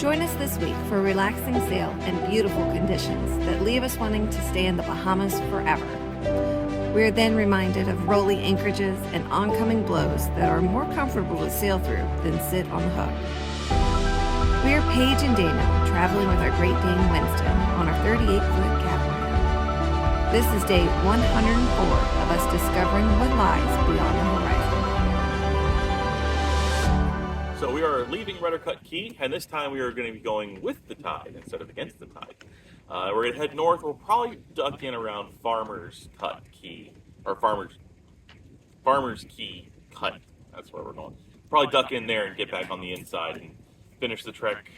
Join us this week for a relaxing sail and beautiful conditions that leave us wanting to stay in the Bahamas forever. We are then reminded of rolling anchorages and oncoming blows that are more comfortable to sail through than sit on the hook. We are Paige and Daniel traveling with our Great Dane Winston on our 38-foot catamaran. This is day 104 of us discovering what lies beyond the horizon. So we are leaving Ruddercut Key, and this time we are going to be going with the tide instead of against the tide. We're going to head north. We'll probably duck in around Farmer's Cut Key, or Farmer's Key Cut. That's where we're going. Probably duck in there and get back on the inside and finish the trek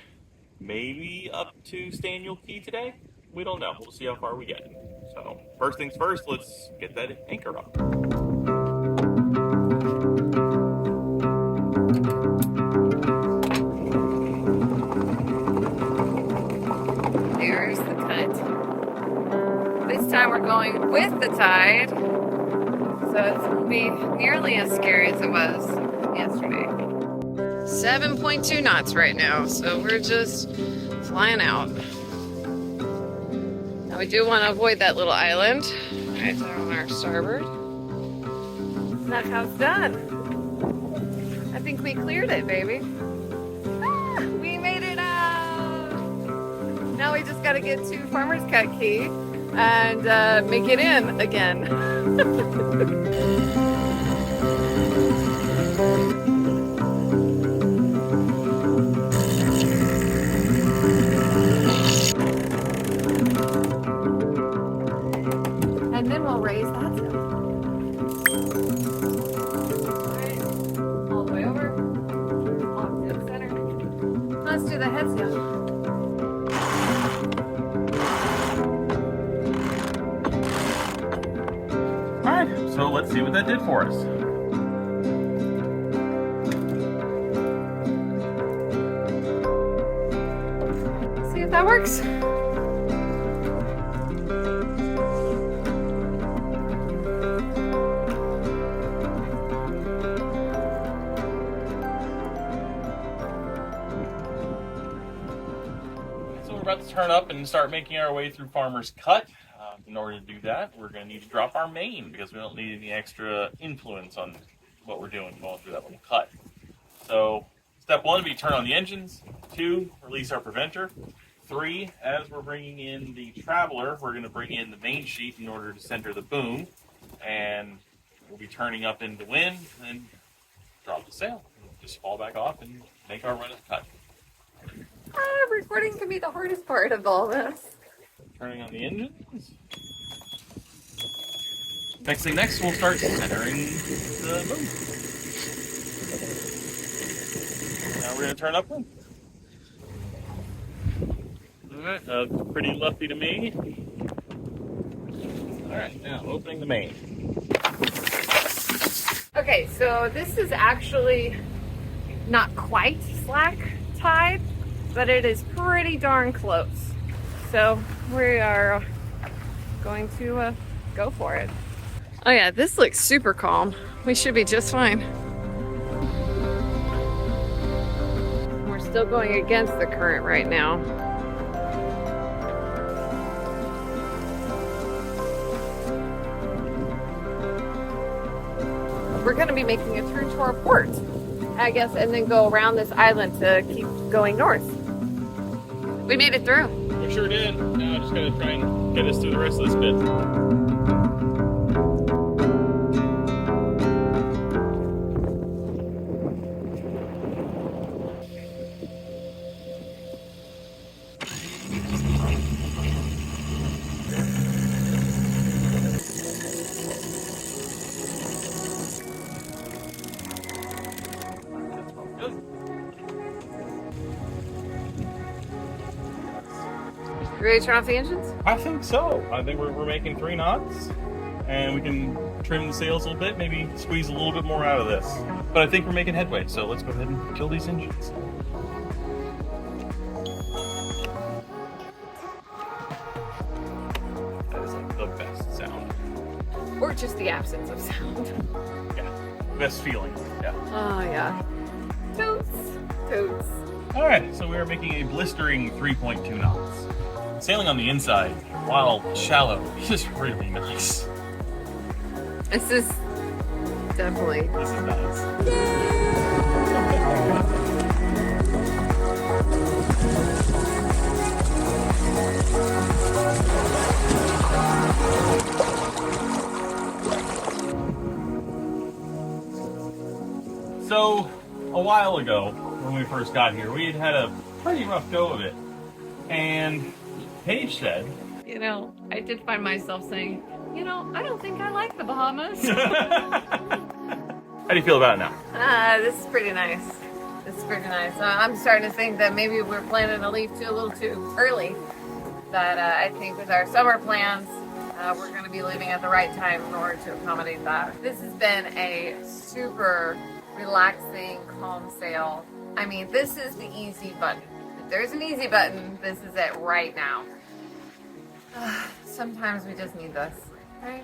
maybe up to Staniel Key today. We don't know. We'll see how far we get. So first things first, let's get that anchor up. There's the cut. This time we're going with the tide, so it's going to be nearly as scary as it was yesterday. 7.2 knots right now, so we're just flying out. Now we do want to avoid that little island right there on our starboard. And that's how it's done. I think we cleared it, baby. We made it out! Now we just got to get to Farmer's Cut Key and make it in again. And then we'll raise that sail. Alright, all the way over, off to the center. Let's do the head sail. Alright, so let's see what that did for us. See if that works. So we're about to turn up and start making our way through Farmer's Cut. In order to do that, we're going to need to drop our main because we don't need any extra influence on what we're doing going through that little cut. So step one would be turn on the engines. 2, release our preventer. 3, as we're bringing in the Traveler, we're going to bring in the main sheet in order to center the boom. And we'll be turning up into wind and then drop the sail. Just fall back off and make our run at the cut. Recording can be the hardest part of all this. Turning on the engines. Next thing next, we'll start centering the boom. Now we're going to turn upwind. Alright, pretty lucky to me. Alright, now opening the main. Okay, so this is actually not quite slack tide, but it is pretty darn close. So we are going to go for it. Oh yeah, this looks super calm. We should be just fine. We're still going against the current right now. We're going to be making a turn to our port, I guess, and then go around this island to keep going north. We made it through. We sure did. Now I just gotta try and get us through the rest of this bit. You ready to turn off the engines? I think so. I think we're making 3 knots, and we can trim the sails a little bit, maybe squeeze a little bit more out of this. But I think we're making headway, so let's go ahead and kill these engines. That is like the best sound. Or just the absence of sound. Yeah, best feeling. Yeah. Oh yeah. Totes. Totes. All right, so we are making a blistering 3.2 knots. Sailing on the inside, while shallow, is just really nice. This is definitely. This is nice. So, a while ago, when we first got here, we had a pretty rough go of it. And Paige said, You know, I did find myself saying, you know, I don't think I like the Bahamas. how do you feel about it now? This is pretty nice. This is pretty nice. I'm starting to think that maybe we're planning to leave a little too early. That I think with our summer plans, we're going to be leaving at the right time in order to accommodate that. This has been a super relaxing, calm sail. I mean, this is the easy button. If there's an easy button, this is it right now. Sometimes we just need this, right?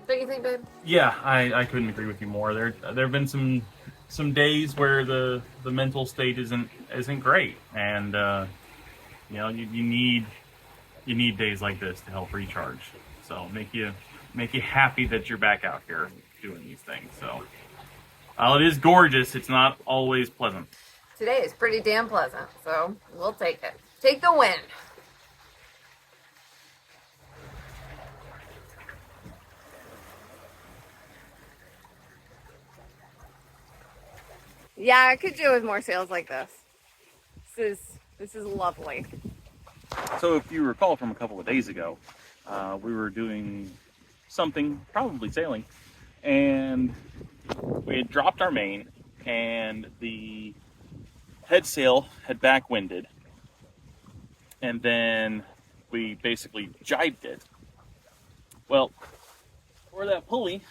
Don't you think, babe? Yeah, I couldn't agree with you more. There have been some days where the mental state isn't great, and you know, you need days like this to help recharge. So make you happy that you're back out here doing these things. So while it is gorgeous, it's not always pleasant. Today is pretty damn pleasant, so we'll take it. Take the win. Yeah, I could do with more sails like this. This is lovely. So if you recall from a couple of days ago, we were doing something, probably sailing, and we had dropped our main, and the head sail had backwinded, and then we basically jibed it. Well, where that pulley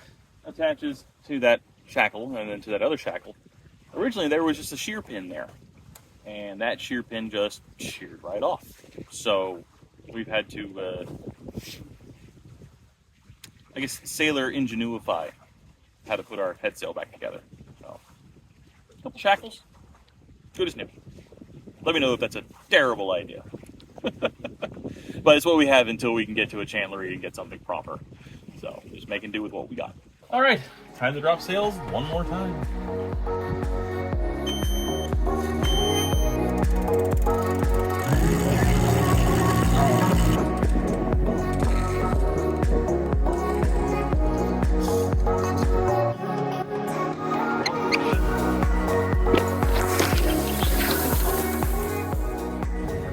attaches to that shackle and then to that other shackle, originally there was just a shear pin there, and that shear pin just sheared right off. So we've had to, I guess, sailor ingenuify how to put our head sail back together. So, a couple shackles, good as new. Let me know if that's a terrible idea. But it's what we have until we can get to a chandlery and get something proper. So just making do with what we got. All right, time to drop sails one more time.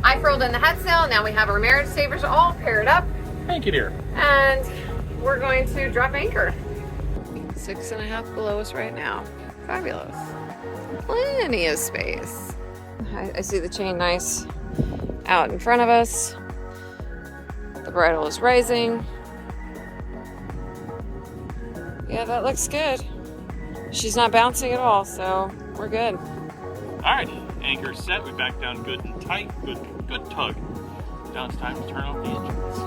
I furled in the head sail. Now we have our marriage savers all paired up. Thank you, dear. And we're going to drop anchor. 6.5 below us right now. Fabulous. Plenty of space. I see the chain nice out in front of us. The bridle is rising. Yeah, that looks good. She's not bouncing at all, so we're good. All right, anchor set. We back down good and tight. Good tug. Now it's time to turn off the engines.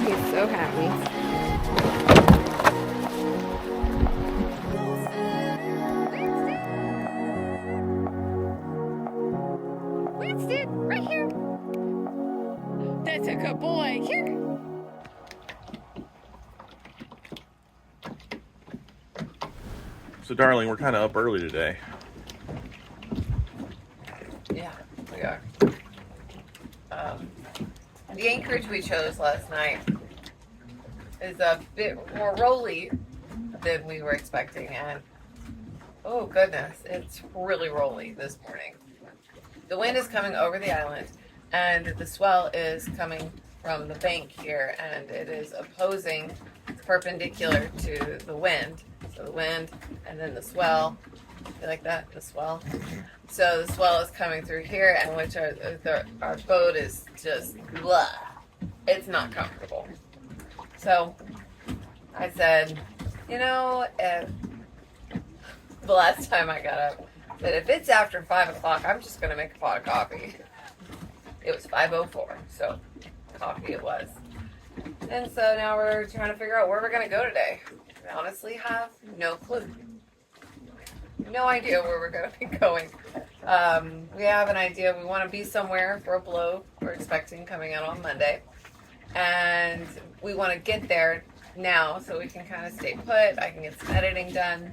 He's so happy. Winston, right here. That's a good boy. Here. So, darling, we're kind of up early today. Yeah, we are. The anchorage we chose last night is a bit more rolly than we were expecting, and oh goodness, it's really rolly this morning. The wind is coming over the island, and the swell is coming from the bank here, and it is opposing, perpendicular to the wind. So the wind and then the swell. You like that? The swell. So the swell is coming through here, and which our boat is just blah. It's not comfortable. So I said, you know, if the last time I got up, that if it's after 5 o'clock, I'm just gonna make a pot of coffee. It was 5:04, so coffee it was. And so now we're trying to figure out where we're going to go today. I honestly have no clue. No idea where we're going to be going. We have an idea. We want to be somewhere for a blow we're expecting coming out on Monday. And we want to get there now so we can kind of stay put. I can get some editing done.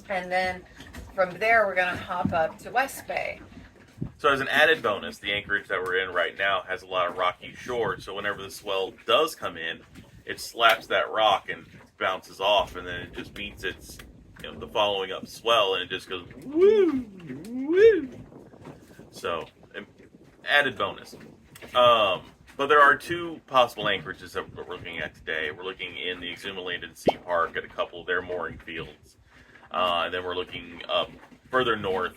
And then from there, we're going to hop up to West Bay. So as an added bonus, the anchorage that we're in right now has a lot of rocky shores. So whenever the swell does come in, it slaps that rock and bounces off, and then it just meets its, the following up swell, and it just goes woo, woo. So added bonus. But there are two possible anchorages that we're looking at today. We're looking in the Exuma Land and Sea Park at a couple of their mooring fields. And then we're looking up further north,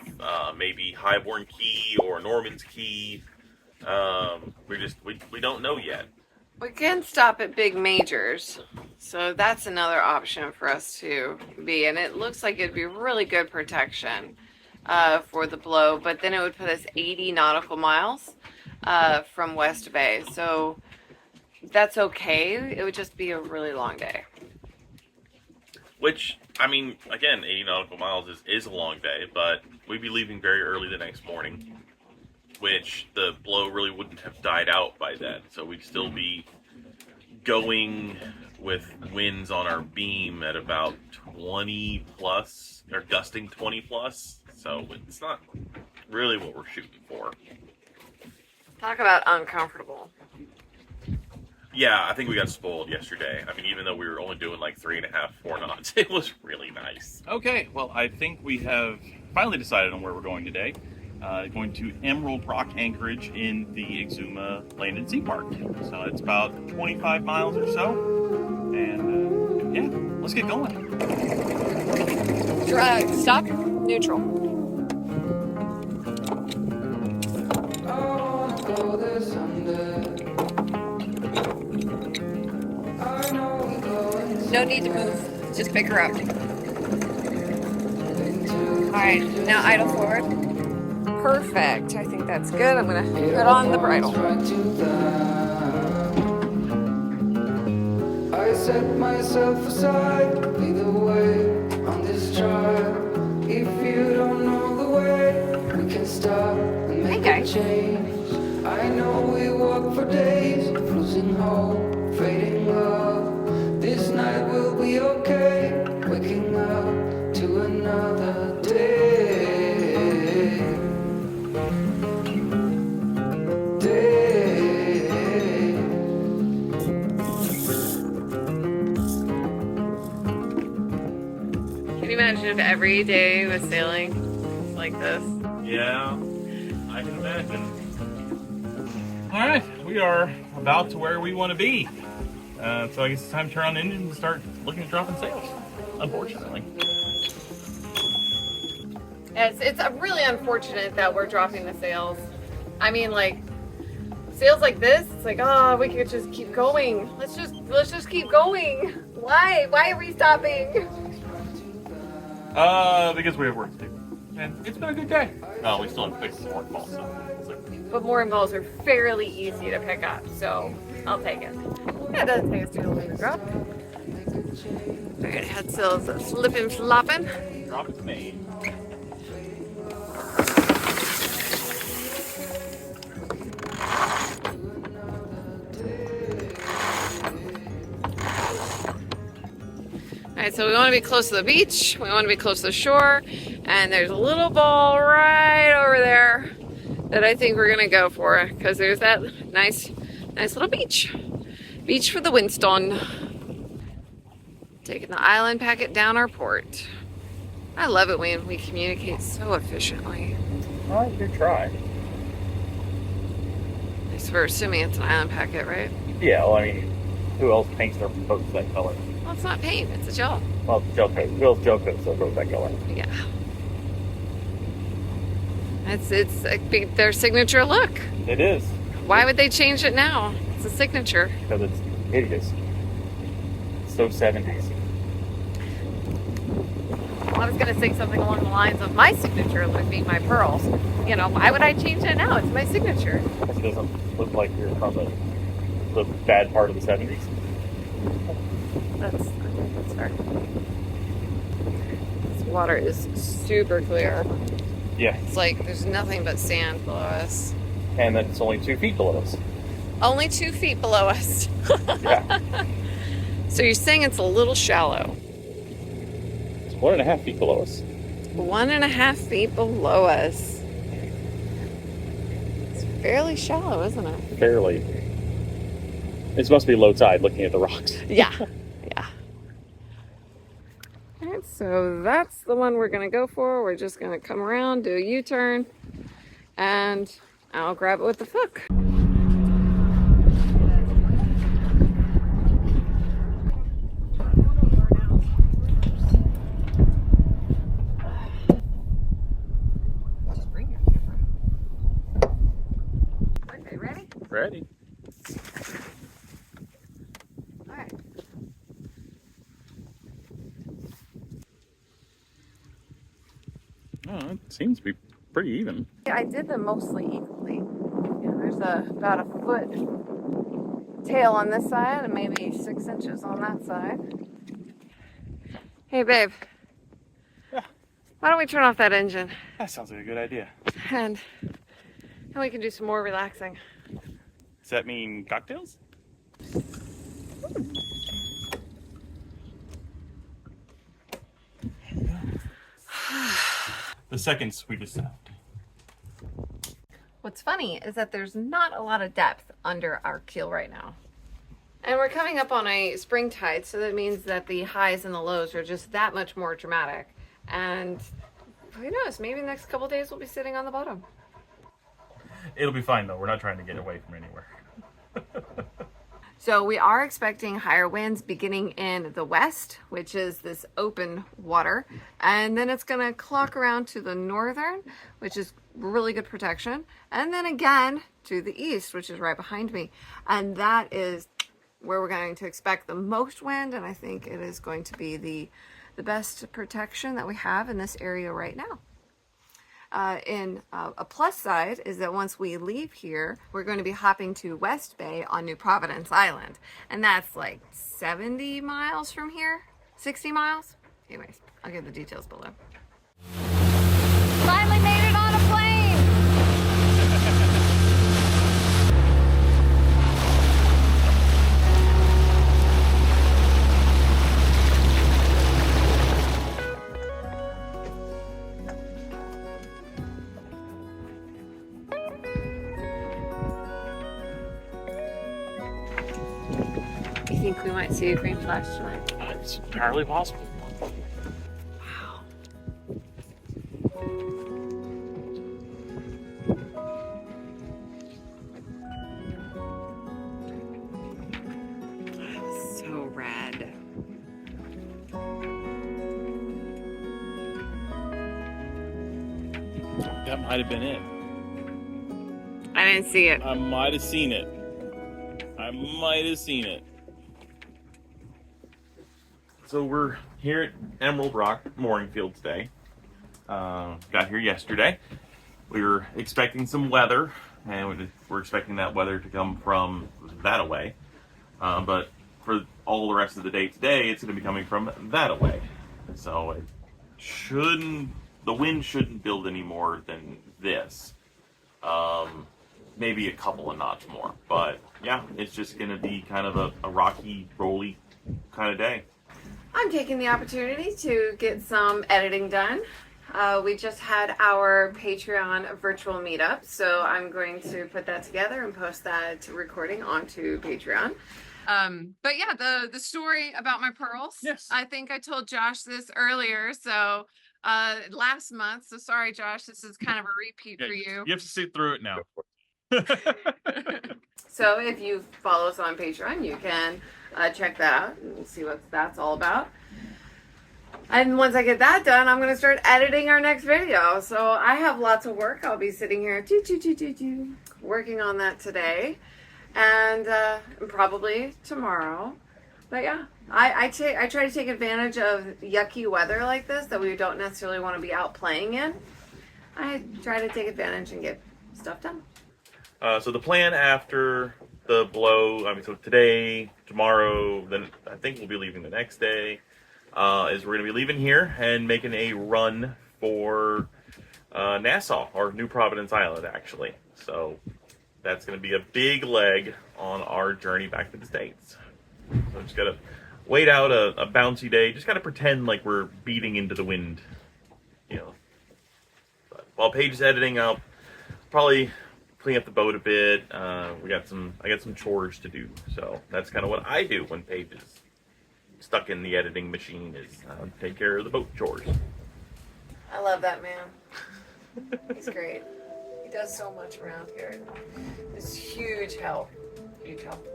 maybe Highborn Key or Norman's Key. We don't know yet. We can stop at Big Majors. So that's another option for us to be. And it looks like it'd be really good protection for the blow. But then it would put us 80 nautical miles from West Bay. So that's okay. It would just be a really long day. Which, I mean, again, 80 nautical miles is a long day, but we'd be leaving very early the next morning, which the blow really wouldn't have died out by then. So we'd still be going with winds on our beam at about 20 plus, or gusting 20 plus. So it's not really what we're shooting for. Talk about uncomfortable. Yeah, I think we got spoiled yesterday. I mean, even though we were only doing like 3.5, 4 knots, it was really nice. Okay, well, I think we have finally decided on where we're going today. Going to Emerald Rock Anchorage in the Exuma Land and Sea Park. So it's about 25 miles or so. And yeah, let's get going. Stop. Neutral. No need to move. Just pick her up. Alright, now idle forward. Perfect. I think that's good. I'm going to put on the bridle. I set myself aside, lead the way on this trial. If you don't know the way, we can stop and make a change. I know we walk for days, losing hope, fading love. This night will be okay, waking up to another day. Can you imagine if every day was sailing like this? Yeah, I can imagine. All right, we are about to where we want to be. So I guess it's time to turn on the engine and start looking at dropping sails, unfortunately. It's really unfortunate that we're dropping the sails. I mean, like, sails like this, it's like, oh, we could just keep going. Let's just keep going. Why? Why are we stopping? Because we have work to do. And it's been a good day. No, we still have to fix the mooring balls. But mooring balls are fairly easy to pick up, so I'll take it. Yeah, it doesn't take us too long to drop. Alright, head sails slipping, flopping. Drop its main. Alright, so we want to be close to the beach, we want to be close to the shore, and there's a little ball right over there that I think we're going to go for, because there's that nice little beach. Beach for the Winston. Taking the island packet down our port. I love it when we communicate so efficiently. Alright, good try. At least we're assuming it's an island packet, right? Yeah, well, I mean, who else paints their boats that color? Well, it's not paint, it's a gel. Well, it's gel coat. Who else gel coat, so it goes that color? Yeah. It's their signature look. It is. Why would they change it now? It's a signature. Because it's hideous. It's so 70s. Well, I was going to say something along the lines of my signature look being my pearls. You know, why would I change it now? It's my signature. It doesn't look like you're from the the bad part of the 70s. I think that's fair. This water is super clear. Yeah, It's like there's nothing but sand below us. and that's only 2 feet below us. Only 2 feet below us. Yeah, So you're saying it's a little shallow. it's 1.5 feet below us. 1.5 feet below us. It's fairly shallow, isn't it? Fairly. This must be low tide looking at the rocks. Yeah. Yeah. All right, so that's the one we're going to go for. We're just going to come around, do a U-turn, and I'll grab it with the hook. Okay, ready? Ready. All right. Oh, it seems to be pretty even. Yeah, I did them mostly equally. Yeah, there's about a foot tail on this side and maybe 6 inches on that side. Hey, babe. Yeah. Why don't we turn off that engine That sounds like a good idea. and then we can do some more relaxing. Does that mean cocktails? The second sweetest sound. What's funny is that there's not a lot of depth under our keel right now. And we're coming up on a spring tide, so that means that the highs and the lows are just that much more dramatic. And who knows, maybe the next couple days we'll be sitting on the bottom. It'll be fine though. We're not trying to get away from anywhere. So we are expecting higher winds beginning in the west, which is this open water. And then it's gonna clock around to the northern, which is really good protection. And then again to the east, which is right behind me. And that is where we're going to expect the most wind. And I think it is going to be the best protection that we have in this area right now. A plus side is that once we leave here, we're going to be hopping to West Bay on New Providence Island. And that's like 70 miles from here, 60 miles. Anyways, I'll give the details below. Finally made it on a plane. You think we might see a green flash tonight? It's entirely possible. Wow. So rad. That might have been it. I didn't see it. I might have seen it. I might have seen it. So we're here at Emerald Rock mooring field today. Got here yesterday. We were expecting some weather, and we're expecting that weather to come from that away. But for all the rest of the day today, it's going to be coming from that away. So it shouldn't, the wind shouldn't build any more than this. Maybe a couple of knots more. But yeah, it's just going to be kind of a rocky, rolly kind of day. I'm taking the opportunity to get some editing done. We just had our Patreon virtual meetup, so I'm going to put that together and post that recording onto Patreon. But yeah, the story about my pearls. Yes. I think I told Josh this earlier, so last month. So sorry, Josh, this is kind of a repeat for you. You have to sit through it now. So if you follow us on Patreon, you can check that out and see what that's all about. And once I get that done, I'm going to start editing our next video. So I have lots of work. I'll be sitting here working on that today and probably tomorrow. But yeah, I try to take advantage of yucky weather like this that we don't necessarily want to be out playing in. I try to take advantage and get stuff done. So the plan after the blow. I mean, so today, tomorrow, then I think we'll be leaving the next day. Is we're going to be leaving here and making a run for Nassau, or New Providence Island, actually. So that's going to be a big leg on our journey back to the States. So just got to wait out a bouncy day. Just got to pretend like we're beating into the wind, you know. But while Paige is editing, I'll probably clean up the boat a bit. I got some chores to do. So that's kind of what I do when Paige is stuck in the editing machine, is take care of the boat chores. I love that man. He's great. He does so much around here. It's huge help. Huge help.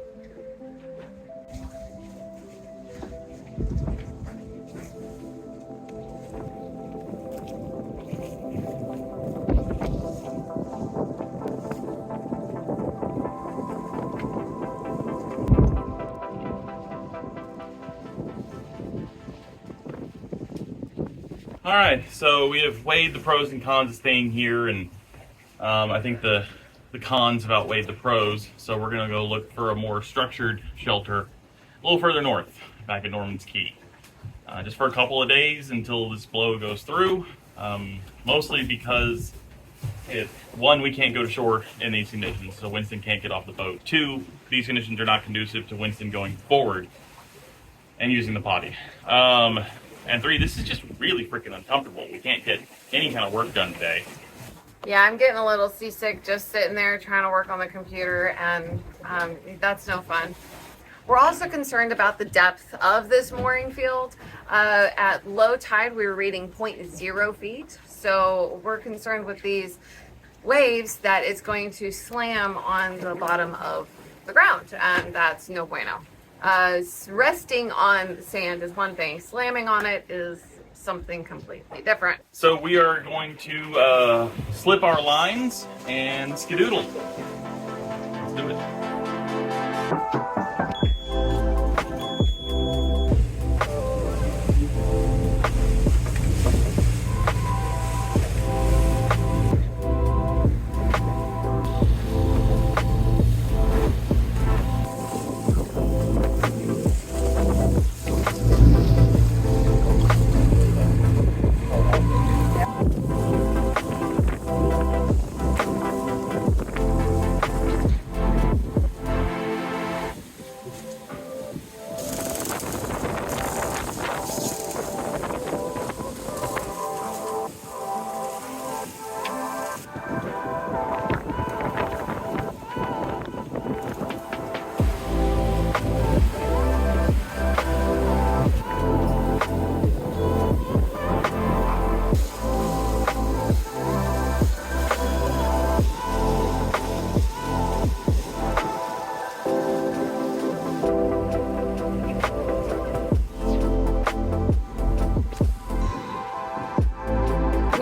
All right, so we have weighed the pros and cons of staying here, and I think the cons have outweighed the pros. So we're gonna go look for a more structured shelter a little further north, back at Norman's Key, just for a couple of days until this blow goes through. Mostly because, one, we can't go to shore in these conditions, so Winston can't get off the boat. Two, these conditions are not conducive to Winston going forward and using the potty. And three, this is just really freaking uncomfortable. We can't get any kind of work done today. Yeah, I'm getting a little seasick just sitting there trying to work on the computer, and that's no fun. We're also concerned about the depth of this mooring field. At low tide, we were reading 0.0 feet. So we're concerned with these waves that it's going to slam on the bottom of the ground, and that's no bueno. Resting on sand is one thing. Slamming on it is something completely different. So we are going to slip our lines and skedoodle. Let's do it.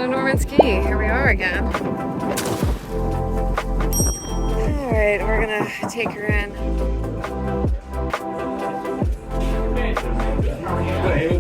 Norman's Key, here we are again. All right, we're gonna take her in. Hey,